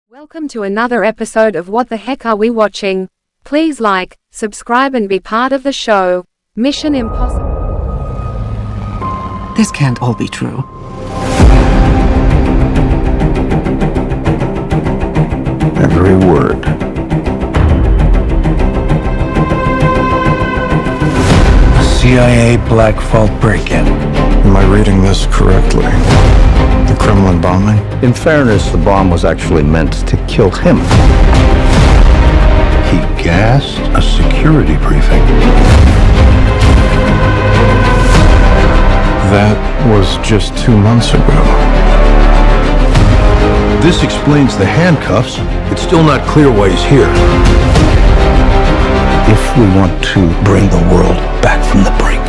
Welcome to another episode of What the Heck Are We Watching? Please like, subscribe and be part of the show. Mission Impossible. This can't all be true. Every word. CIA Black Vault break-in. Am I reading this correctly? The Kremlin bombing? In fairness, the bomb was actually meant to kill him. He gassed a security briefing. That was just 2 months ago. This explains the handcuffs. It's still not clear why he's here. If we want to bring the world back from the brink,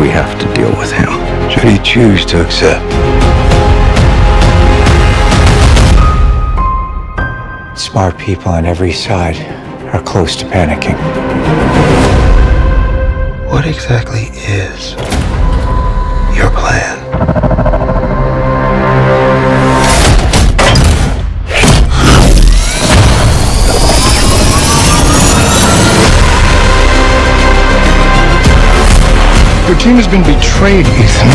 we have to deal with him. Should he choose to accept? Smart people on every side are close to panicking. What exactly is your plan? Your team has been betrayed, Ethan.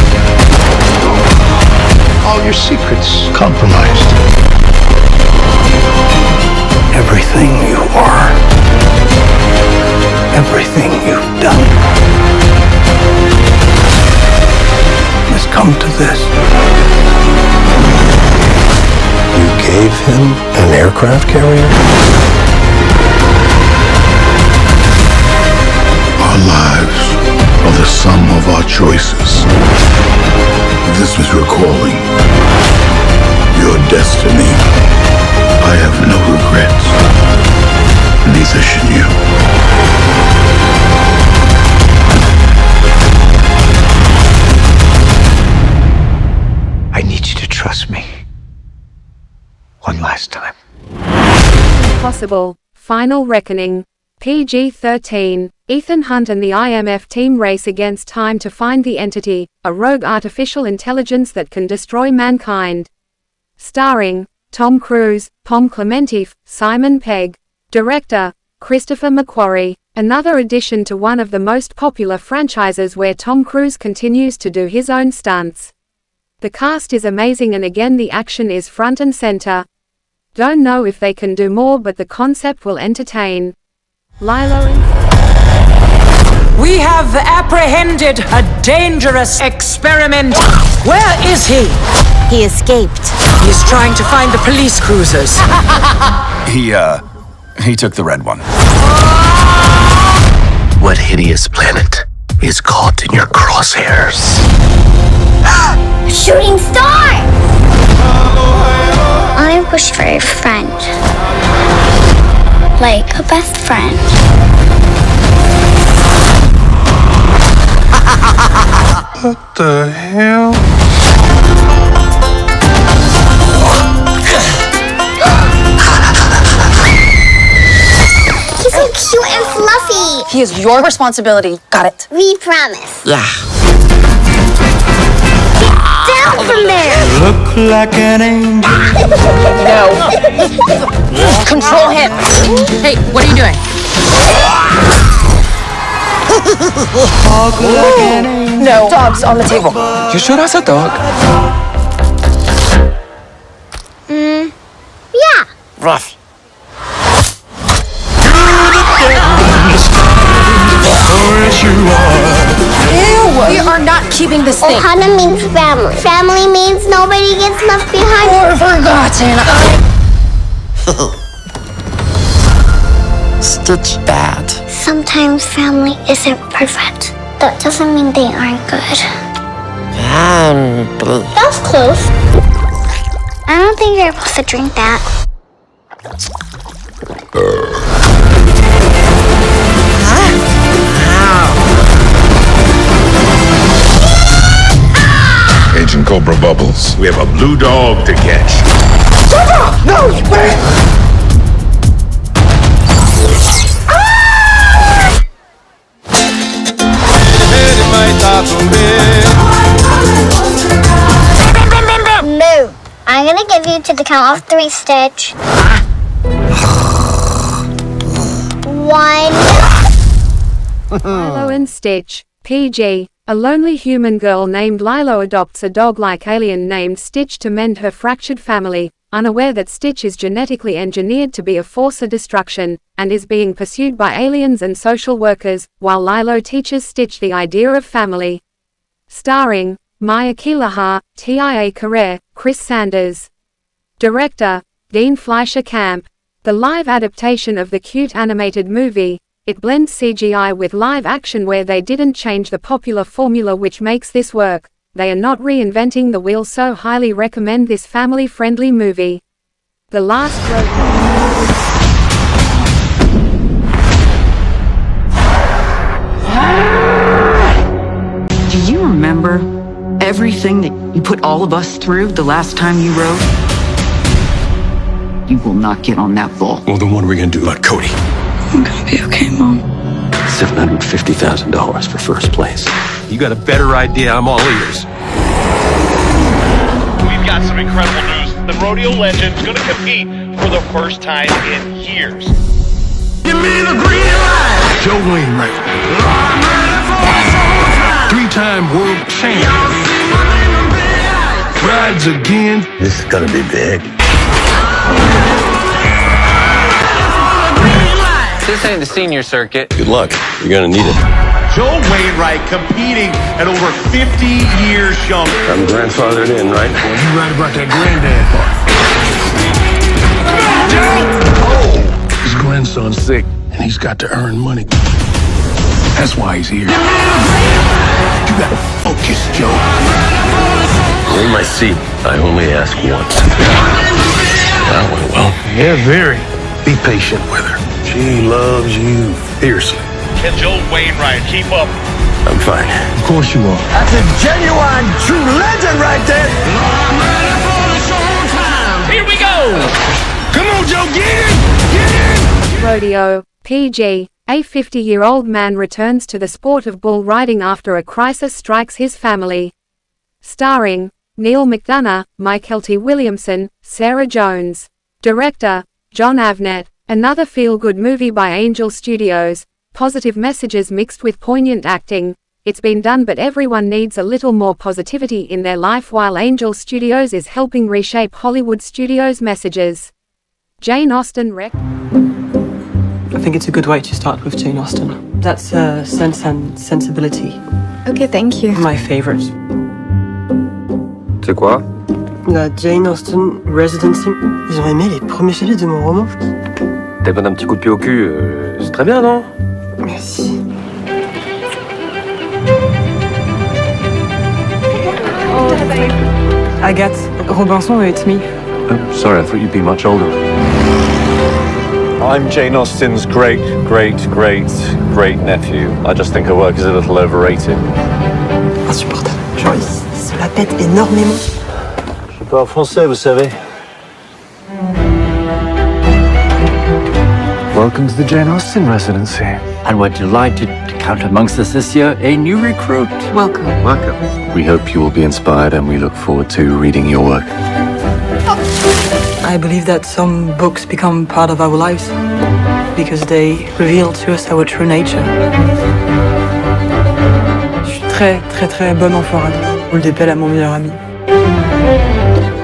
All your secrets compromised. Everything you are, everything you've done, has come to this. You gave him an aircraft carrier? Our lives are the sum of our choices. This is your calling, your destiny. I have no regrets. Neither should you. I need you to trust me. One last time. Impossible. Final Reckoning. PG-13. Ethan Hunt and the IMF team race against time to find the entity, a rogue artificial intelligence that can destroy mankind. Starring Tom Cruise, Klementieff, Simon Pegg. Director, Christopher McQuarrie. Another addition to one of the most popular franchises where Tom Cruise continues to do his own stunts. The cast is amazing and again the action is front and center. Don't know if they can do more but the concept will entertain. Lilo We have apprehended a dangerous experiment. Where is he? He escaped. He is trying to find the police cruisers. He took the red one. What hideous planet is caught in your crosshairs? Shooting star! I wish for a friend. Like a best friend. What the hell? He's so cute and fluffy. He is your responsibility. Got it. We promise. Yeah. Get down from there. Look like an angel. No. Control him. Hey, what are you doing? No, dogs on the table. You sure that's a dog? Yeah. Rough. Ew! We are not keeping this thing. Ohana means family. Family means nobody gets left behind. Or forgotten. Stitch bad. Sometimes family isn't perfect. That doesn't mean they aren't good. That's close. I don't think you're supposed to drink that. Agent Cobra Bubbles. We have a blue dog to catch. No, wait! gonna give you to the count of 3, Stitch. 1. Lilo and Stitch, PG. A lonely human girl named Lilo adopts a dog-like alien named Stitch to mend her fractured family, unaware that Stitch is genetically engineered to be a force of destruction, and is being pursued by aliens and social workers, while Lilo teaches Stitch the idea of family. Starring Maia, Kealoha, Tia Carrere, Chris Sanders. Director Dean Fleischer Camp. The live adaptation of the cute animated movie. It blends CGI with live action where they didn't change the popular formula, which makes this work. They are not reinventing the wheel, so highly recommend this family-friendly movie. The Last Do you remember everything that you put all of us through the last time you rode? You will not get on that bull. Well, then what are we gonna do about Cody? I'm gonna be okay, Mom. $750,000 for first place. You got a better idea, I'm all ears. We've got some incredible news. The rodeo legend's gonna compete for the first time in years. Give me the green light. Joe Wainwright. 3-time world champion. Rides again. This is gonna be big. This ain't the senior circuit. Good luck. You're gonna need it. Joe Wainwright competing at over 50 years younger. I'm grandfathered in, right? Well, you right about that granddad part. Oh! His grandson's sick, and he's got to earn money. That's why he's here. You gotta focus, Joe. In my seat, I only ask once. That went well. Yeah, very. Be patient with her. She loves you fiercely. Can Joe Wainwright keep up? I'm fine. Of course you are. That's a genuine, true legend right there. Here we go! Come on, Joe, get it! Get it! Rodeo, PG. A 50-year-old man returns to the sport of bull riding after a crisis strikes his family. Starring Neal McDonough, Michael T. Williamson, Sarah Jones. Director John Avnet. Another feel-good movie by Angel Studios. Positive messages mixed with poignant acting. It's been done, but everyone needs a little more positivity in their life, while Angel Studios is helping reshape Hollywood studios' messages. Jane Austen rec. I think it's a good way to start with Jane Austen. That's Sense and Sensibility. Okay, thank you. My favorite. C'est quoi? La Jane Austen Residency. Ils ont aimé les premiers chapitres de mon roman. T'as besoin d'un petit coup de pied au cul, c'est très bien, non? Merci. Agathe, Robinson, it's me. Oh, sorry, I thought you'd be much older. I'm Jane Austen's great nephew. I just think her work is a little overrated. Insupportable. Genre, il se la pète énormément. Je parle français, vous savez. Welcome to the Jane Austen residency. And we're delighted to count amongst us this year a new recruit. Welcome. Welcome. We hope you will be inspired, and we look forward to reading your work. I believe that some books become part of our lives because they reveal to us our true nature. Je suis très bonne en forade. On le dépelle à mon meilleur ami.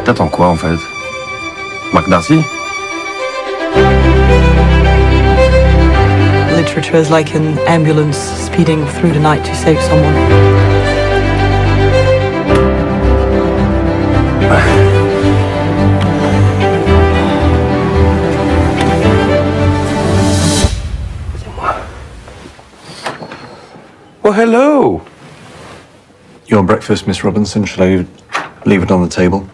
T'attends quoi, en fait? Marc Darcy? Literature is like an ambulance speeding through the night to save someone. Well, hello. Your breakfast, Miss Robinson. Shall I leave it on the table?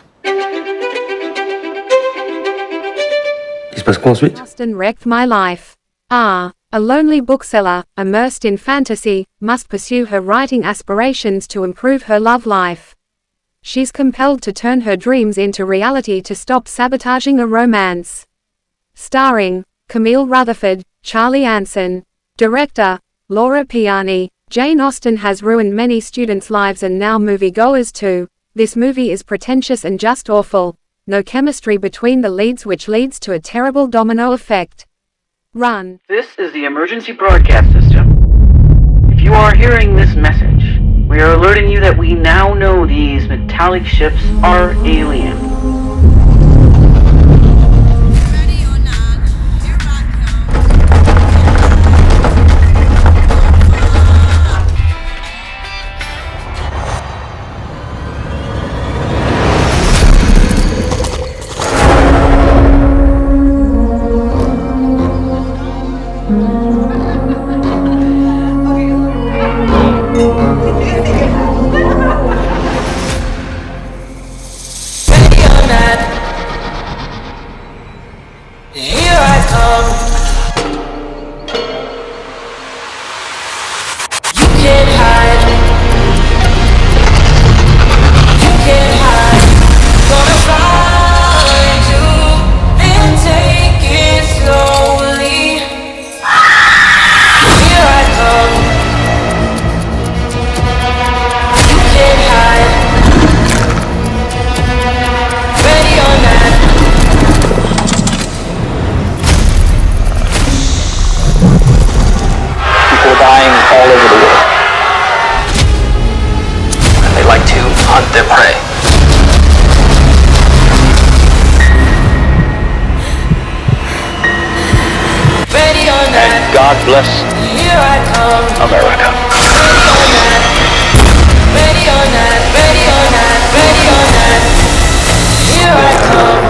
Il se passe quoi ensuite? Austen wrecked my life. A lonely bookseller, immersed in fantasy, must pursue her writing aspirations to improve her love life. She's compelled to turn her dreams into reality to stop sabotaging a romance. Starring Camille Rutherford, Charlie Anson. Director Laura Piani. Jane Austen has ruined many students' lives and now moviegoers too. This movie is pretentious and just awful. no chemistry between the leads, which leads to a terrible domino effect. Run. This is the emergency broadcast system. If you are hearing this message, we are alerting you that we now know these metallic ships are alien. God bless America. Ready or not, ready or not, ready or not. Here I come.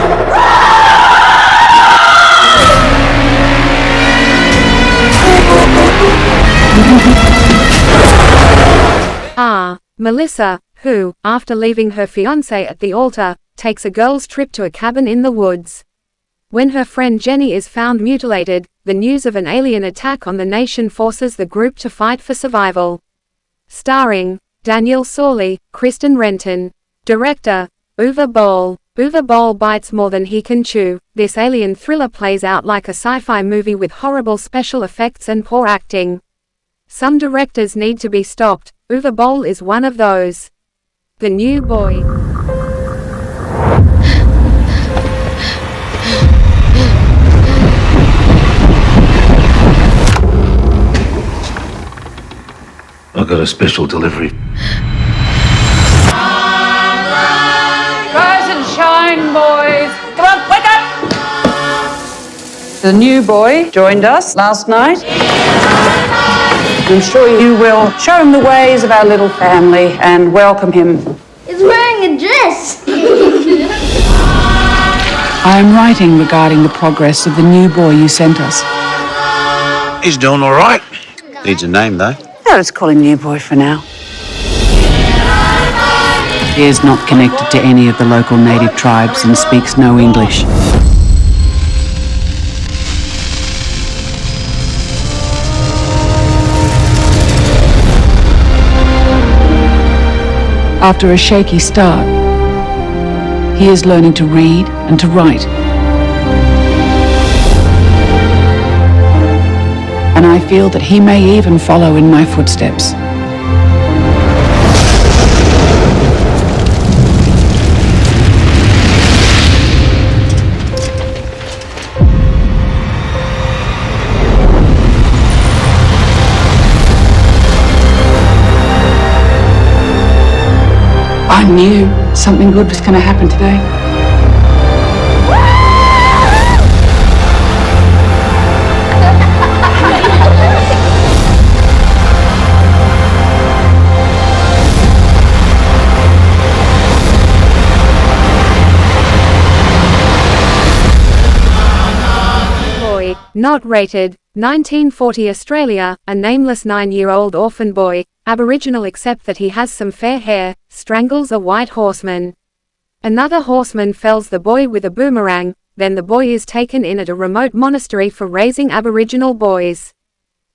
Melissa, who, after leaving her fiancé at the altar, takes a girl's trip to a cabin in the woods. When her friend Jenny is found mutilated, the news of an alien attack on the nation forces the group to fight for survival. Starring Daniel Sauli, Kristen Renton. Director Uwe Boll. Uwe Boll bites more than he can chew. This alien thriller plays out like a sci-fi movie with horrible special effects and poor acting. Some directors need to be stopped. Uwe Boll is one of those. The New Boy. I got a special delivery. Rise and shine, boys. Come on, wake up! The new boy joined us last night. I'm sure you will show him the ways of our little family and welcome him. He's wearing a dress. I am writing regarding the progress of the new boy you sent us. He's doing all right. Needs a name, though. Let's call him New Boy for now. He is not connected to any of the local native tribes and speaks no English. After a shaky start, he is learning to read and to write. And I feel that he may even follow in my footsteps. I knew something good was going to happen today. Not rated. 1940 Australia, a nameless 9-year-old orphan boy, Aboriginal except that he has some fair hair, strangles a white horseman. Another horseman fells the boy with a boomerang, then the boy is taken in at a remote monastery for raising Aboriginal boys.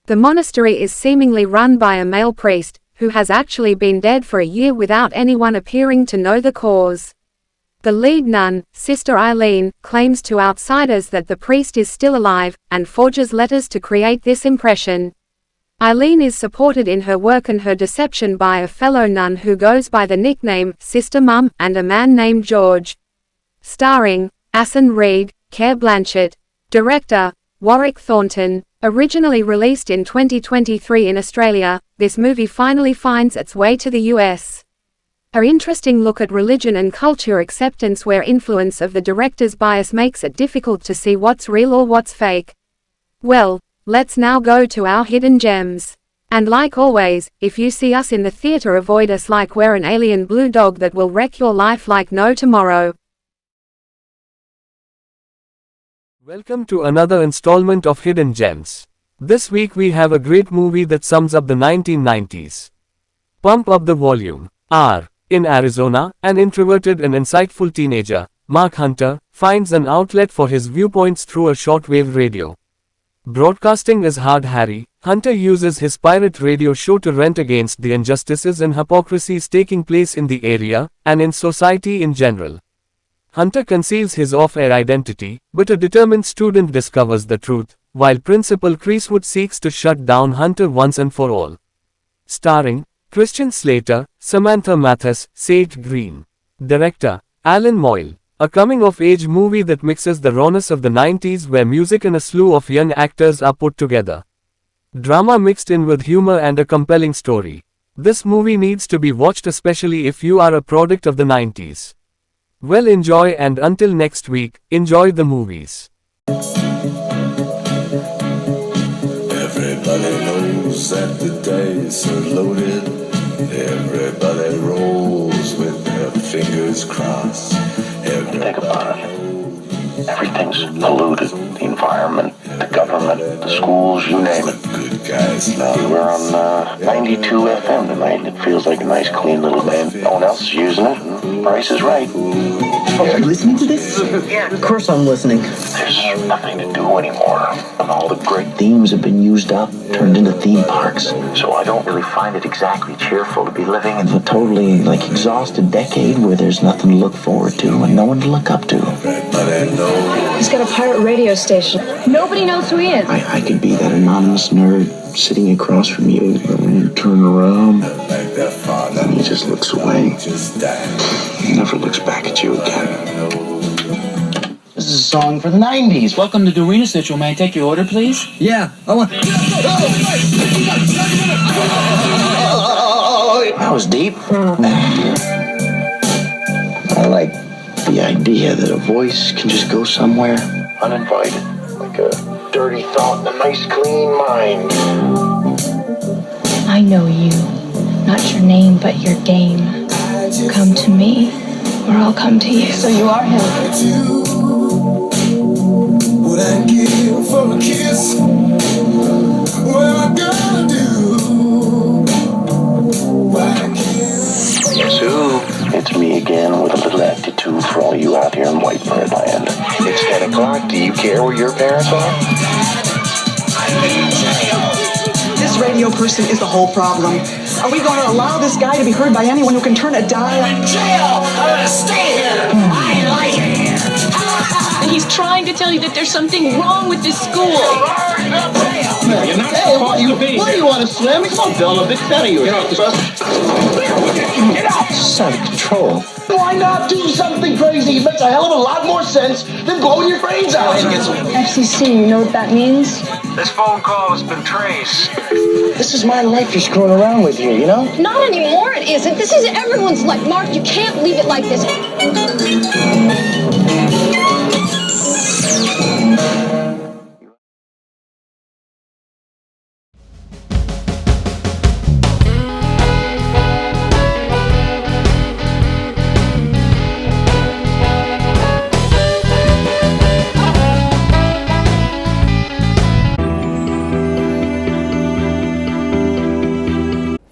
The monastery is seemingly run by a male priest, who has actually been dead for a year without anyone appearing to know the cause. The lead nun, Sister Eileen, claims to outsiders that the priest is still alive, and forges letters to create this impression. Eileen is supported in her work and her deception by a fellow nun who goes by the nickname Sister Mum, and a man named George. Starring Aswan Reid, Blanchett. Director Warwick Thornton. Originally released in 2023 in Australia, this movie finally finds its way to the US. An interesting look at religion and culture acceptance where influence of the director's bias makes it difficult to see what's real or what's fake. Well, let's now go to our hidden gems. And like always, if you see us in the theater, avoid us like we're an alien blue dog that will wreck your life like no tomorrow. Welcome to another installment of Hidden Gems. This week we have a great movie that sums up the 1990s. Pump up the volume. In Arizona, an introverted and insightful teenager, Mark Hunter, finds an outlet for his viewpoints through a shortwave radio. Broadcasting is hard Harry, Hunter uses his pirate radio show to rant against the injustices and hypocrisies taking place in the area, and in society in general. Hunter conceals his off-air identity, but a determined student discovers the truth, while Principal Kreiswood seeks to shut down Hunter once and for all. Starring Kristen, Slater, Samantha, Mathis, Sage Green. Director Alan Moyle. A coming-of-age movie that mixes the rawness of the 90s where music and a slew of young actors are put together. Drama mixed in with humor and a compelling story. This movie needs to be watched especially if you are a product of the 90s. Well, enjoy, and until next week, enjoy the movies. Everybody knows that the dice are loaded. Everybody rolls with their fingers crossed. Think about it. Everything's polluted. The environment, the government, the schools, you name it. We're on 92 FM tonight, and it feels like a nice, clean little band. No one else is using it, and the price is right. Oh, are you listening to this? Yeah. Of course I'm listening. There's nothing to do anymore. And all the great Themes have been used up, turned into theme parks. So I don't really find it exactly cheerful to be living in A totally, exhausted decade where there's nothing to look forward to and no one to look up to. He's got a pirate radio station. Nobody knows who he is. I could be that anonymous nerd sitting across from you, but when you turn around, and he just looks away. He never looks back at you again. This is a song for the 90s. Welcome to Dorina Central. May I take your order, please? Yeah, I want... That was deep. I like the idea that a voice can just go somewhere uninvited, like a dirty thought in a nice, clean mind. I know you. Not your name, but your game. Come to me, or I'll come to you. So you are him. What I give for a kiss? What am I gonna do? Guess who? It's me again with a little attitude for all you out here in white bread land. It's 10 o'clock. Do you care where your parents are? This radio person is the whole problem. Are we going to allow this guy to be heard by anyone who can turn a dial? I'm in jail! I'm gonna stay here! I like it here! And he's trying to tell you that there's something wrong with this school. You're not supposed to be. What do you want to swim? Come on, Bill, a big fan of yours. Get out! This is out of control. Why not do something crazy? It makes a hell of a lot more sense than blowing your brains out. FCC, you know what that means? This phone call has been traced. This is my life you're screwing around with here, you know? Not anymore, it isn't. This is everyone's life. Mark, you can't leave it like this.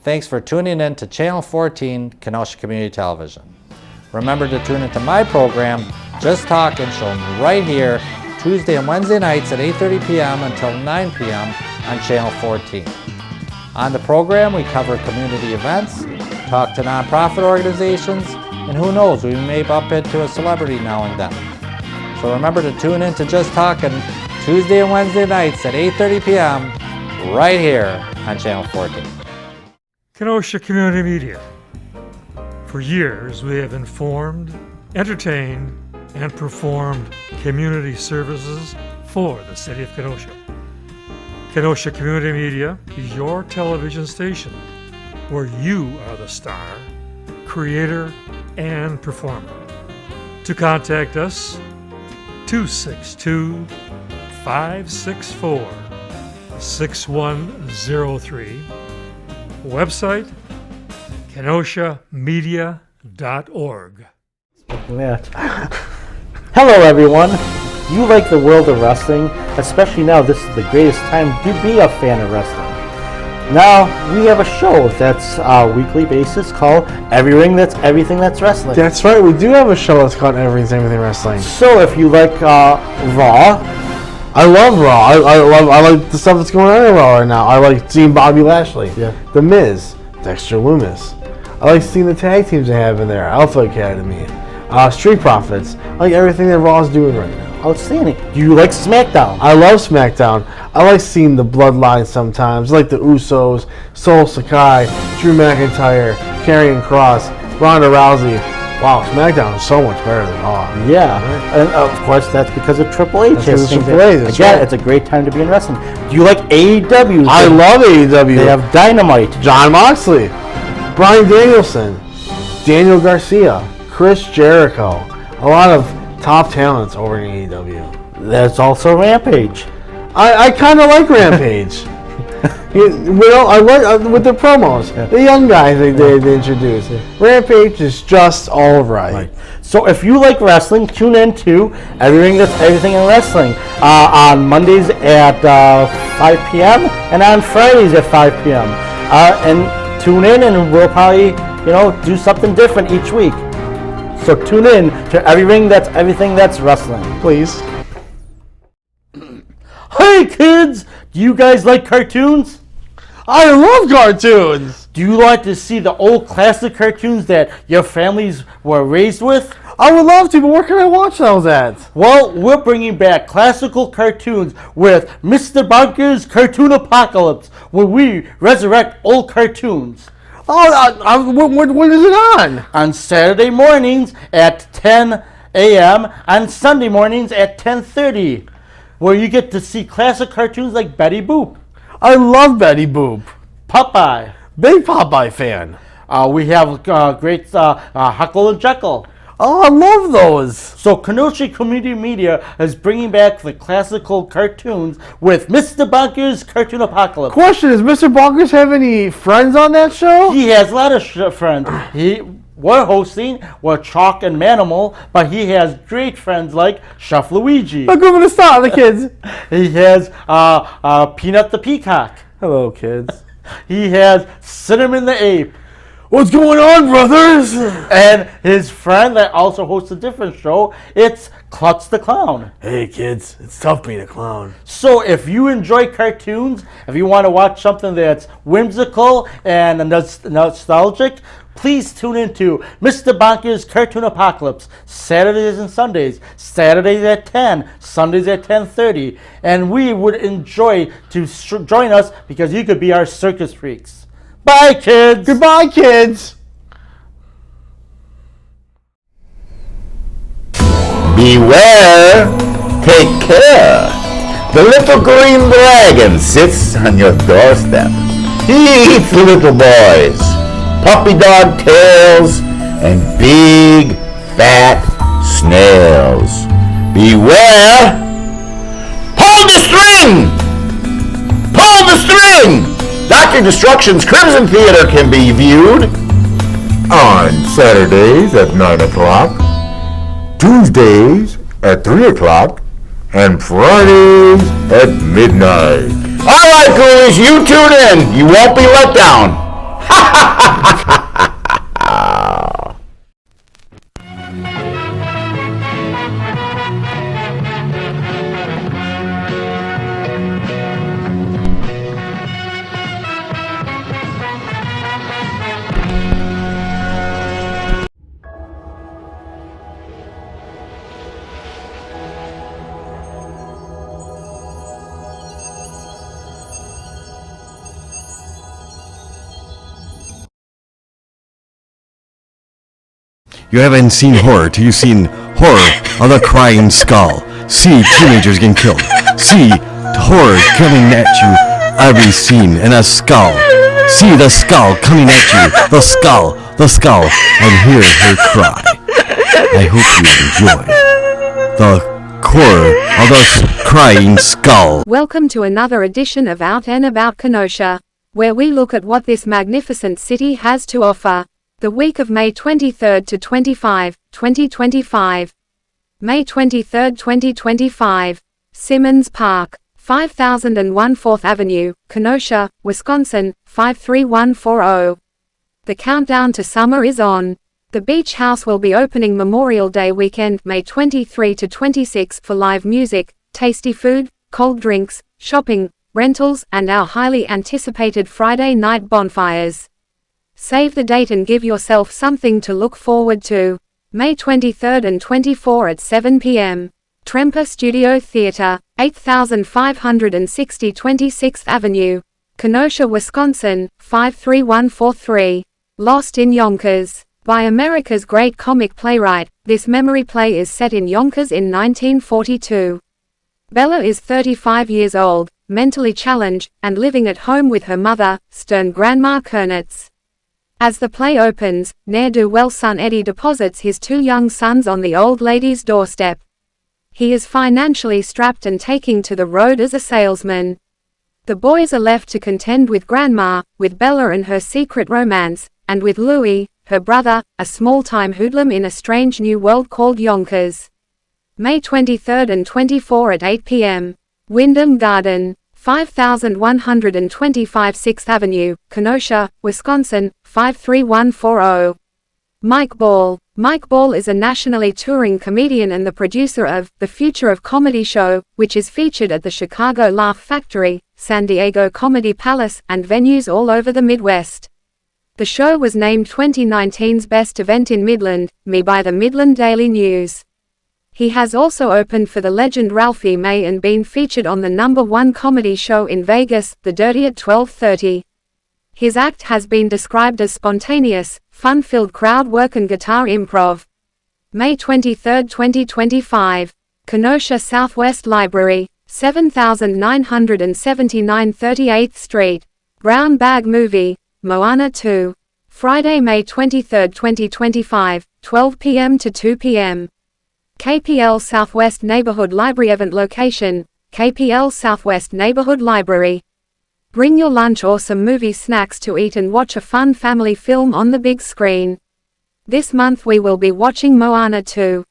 Thanks for tuning in to Channel 14, Kenosha Community Television. Remember to tune into my program, Just Talkin', shown right here, Tuesday and Wednesday nights at 8:30 p.m. until 9 p.m. on Channel 14. On the program, we cover community events, talk to nonprofit organizations, and who knows, we may bump into a celebrity now and then. So remember to tune in to Just Talkin' Tuesday and Wednesday nights at 8:30 p.m. right here on Channel 14. Kenosha Community Media. For years, we have informed, entertained, and performed community services for the city of Kenosha. Kenosha Community Media is your television station where you are the star, creator, and performer. To contact us, 262-564-6103. Website, kenoshamedia.org. Hello everyone! Do you like the world of wrestling? Especially now, this is the greatest time to be a fan of wrestling. Now, we have a show that's a weekly basis called Everything That's Wrestling. That's right, we do have a show that's called Everything Wrestling. So if you like Raw, I love Raw. I like the stuff that's going on in Raw right now. I like seeing Bobby Lashley, The Miz, Dexter Lumis. I like seeing the tag teams they have in there, Alpha Academy, Street Profits. I like everything that Raw's doing right now. Outstanding. Do you like SmackDown? I love SmackDown. I like seeing the Bloodline sometimes, like the Usos, Sol Sakai, Drew McIntyre, Karrion Kross, Ronda Rousey. Wow, SmackDown is so much better than Raw. Yeah, and of course that's because of Triple H. Again, it's a great time to be in wrestling. Do you like AEW? I love AEW. They have Dynamite, Jon Moxley, Bryan Danielson, Daniel Garcia, Chris Jericho. A lot of top talents over in AEW. There's also Rampage. I kind of like Rampage. I like with the promos, the young guys they introduce. Rampage is just all right. So if you like wrestling, tune in to Everything in Wrestling on Mondays at 5 p.m. and on Fridays at 5 p.m. And tune in, and we'll probably do something different each week. So tune in to Everything That's Wrestling, please. Hey kids, do you guys like cartoons? I love cartoons. Do you like to see the old classic cartoons that your families were raised with? I would love to, but where can I watch those at? Well, we're bringing back classical cartoons with Mr. Bunker's Cartoon Apocalypse, where we resurrect old cartoons. When is it on? On Saturday mornings at 10 a.m. on Sunday mornings at 10:30, where you get to see classic cartoons like Betty Boop. I love Betty Boop. Popeye. Big Popeye fan. We have great Huckle and Jekyll. Oh, I love those. So Kenosha Community Media is bringing back the classical cartoons with Mr. Bunker's Cartoon Apocalypse. Question, does Mr. Bonkers have any friends on that show? He has a lot of friends. We're hosting, we're Chalk and Manimal, but he has great friends like Chef Luigi. Look over the start, the kids. He has Peanut the Peacock. Hello, kids. He has Cinnamon the Ape. What's going on, brothers? And his friend that also hosts a different show, it's Klutz the Clown. Hey kids, it's tough being a clown. So if you enjoy cartoons, if you want to watch something that's whimsical and nostalgic, please tune into Mr. Bonker's Cartoon Apocalypse, Saturdays and Sundays, Saturdays at 10, Sundays at 10:30. And we would enjoy to join us because you could be our circus freaks. Bye, kids. Goodbye, kids. Beware, take care. The little green dragon sits on your doorstep. He eats little boys, puppy dog tails, and big, fat snails. Beware. Pull the string! Pull the string! Dr. Destruction's Crimson Theater can be viewed on Saturdays at 9 o'clock, Tuesdays at 3 o'clock, and Fridays at midnight. All right, ghoulies, you tune in. You won't be let down. You haven't seen horror till you've seen horror of the crying skull. See teenagers getting killed. See horror coming at you every scene in a skull. See the skull coming at you. The skull, and hear her cry. I hope you enjoy the horror of the crying skull. Welcome to another edition of Out and About Kenosha, where we look at what this magnificent city has to offer. The week of May 23rd to 25, 2025. May 23rd, 2025. Simmons Park, 5001 4th Avenue, Kenosha, Wisconsin, 53140. The countdown to summer is on. The Beach House will be opening Memorial Day weekend, May 23 to 26, for live music, tasty food, cold drinks, shopping, rentals, and our highly anticipated Friday night bonfires. Save the date and give yourself something to look forward to. May 23rd and 24 at 7 p.m. Tremper Studio Theater, 8560 26th Avenue, Kenosha, Wisconsin, 53143. Lost in Yonkers. By America's great comic playwright, this memory play is set in Yonkers in 1942. Bella is 35 years old, mentally challenged, and living at home with her mother, stern Grandma Kernitz. As the play opens, ne'er-do-well son Eddie deposits his two young sons on the old lady's doorstep. He is financially strapped and taking to the road as a salesman. The boys are left to contend with Grandma, with Bella and her secret romance, and with Louie, her brother, a small-time hoodlum in a strange new world called Yonkers. May 23rd and 24 at 8 p.m. Wyndham Garden, 5125 6th Avenue, Kenosha, Wisconsin, 53140. Mike Boll. Mike Boll is a nationally touring comedian and the producer of The Future of Comedy show, which is featured at the Chicago Laugh Factory, San Diego Comedy Palace, and venues all over the Midwest. The show was named 2019's Best Event in Midland, by the Midland Daily News. He has also opened for the legend Ralphie May and been featured on the #1 comedy show in Vegas, The Dirty at 12:30. His act has been described as spontaneous, fun-filled crowd work and guitar improv. May 23, 2025. Kenosha Southwest Library, 7979 38th Street. Brown Bag Movie, Moana 2. Friday, May 23, 2025, 12 p.m. to 2 p.m. KPL Southwest Neighborhood Library event location, KPL Southwest Neighborhood Library. Bring your lunch or some movie snacks to eat and watch a fun family film on the big screen. This month we will be watching Moana 2.